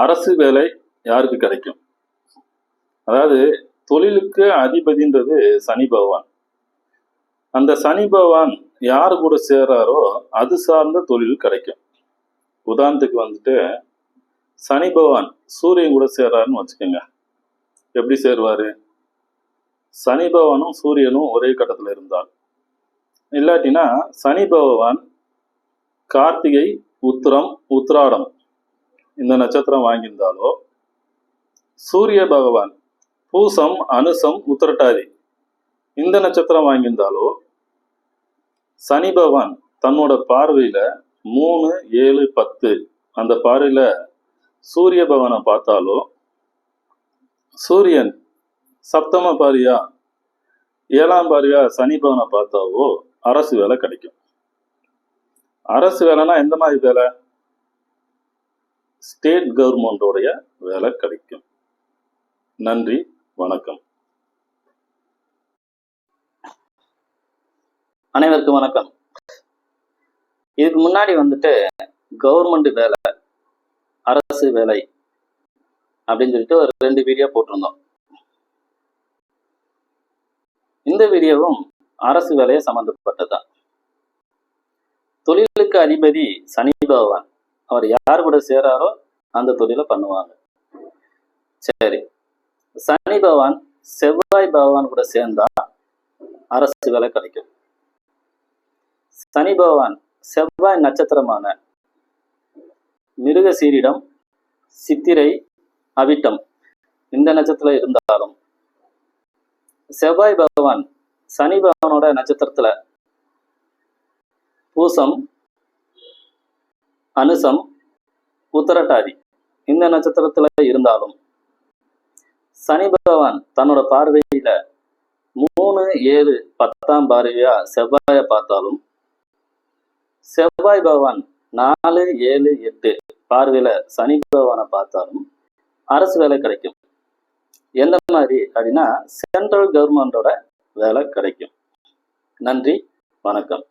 அரசு வேலை யாருக்கு கிடைக்கும்? அதாவது தொழிலுக்கு அதிபதின்றது சனி பகவான். அந்த சனி பகவான் யாரு கூட சேர்றாரோ அது சார்ந்த தொழில் கிடைக்கும். உதாரணத்துக்கு வந்துட்டு சனி பகவான் சூரியன் கூட சேர்றாருன்னு வச்சுக்கோங்க. எப்படி சேருவாரு? சனி பகவானும் சூரியனும் ஒரே கட்டத்தில் இருந்தால், இல்லாட்டினா சனி பகவான் கார்த்திகை, உத்திரம், உத்திராடம் இந்த நட்சத்திரம் வாங்கியிருந்தாலோ, சூரிய பகவான் பூசம், அனுசம், உத்திரட்டாதி இந்த நட்சத்திரம் வாங்கியிருந்தாலோ, சனி பகவான் தன்னோட பார்வையில 3, 7, 10 அந்த பார்வையில சூரிய பகவானை பார்த்தாலோ, சூரியன் சப்தம பார்வையா 7ஆம் பார்வையா சனி பகவானை பார்த்தாவோ அரசு வேலை கிடைக்கும். அரசு வேலைன்னா எந்த மாதிரி வேலை? ஸ்டேட் கவர்மெண்டோடைய வேலை கிடைக்கும். நன்றி, வணக்கம். அனைவருக்கும் வணக்கம். இதுக்கு முன்னாடி வந்துட்டு கவர்மெண்ட் வேலை, அரசு வேலை அப்படின்னு சொல்லிட்டு ஒரு 2 வீடியோ போட்டிருந்தோம். இந்த வீடியோவும் அரசு வேலையை சம்பந்தப்பட்டதுதான். தொழிலுக்கு அதிபதி சனி பகவான். அவர் யார் கூட சேராரோ அந்த தொழிலை பண்ணுவாங்க. சரி, சனி பகவான் செவ்வாய் பகவான் கூட சேர்ந்தா அரசு வேலை கிடைக்கும். சனி பகவான் செவ்வாய் நட்சத்திரமான மிருகசீரிடம், சித்திரை, அவிட்டம் இந்த நட்சத்திரம் இருந்தாலும், செவ்வாய் பகவான் சனி பகவானோட நட்சத்திரத்துல பூசம், அனுசம், உத்திரட்டாதி இந்த நட்சத்திரத்துல இருந்தாலும், சனி பகவான் தன்னோட பார்வையில 3, 7, 10ஆம் பார்வையா செவ்வாயை பார்த்தாலும், செவ்வாய் பகவான் 4, 7, 8 பார்வையில சனி பகவானை பார்த்தாலும் அரசு வேலை கிடைக்கும். எந்த மாதிரி அப்படின்னா சென்ட்ரல் கவர்மெண்டோட வேலை கிடைக்கும். நன்றி, வணக்கம்.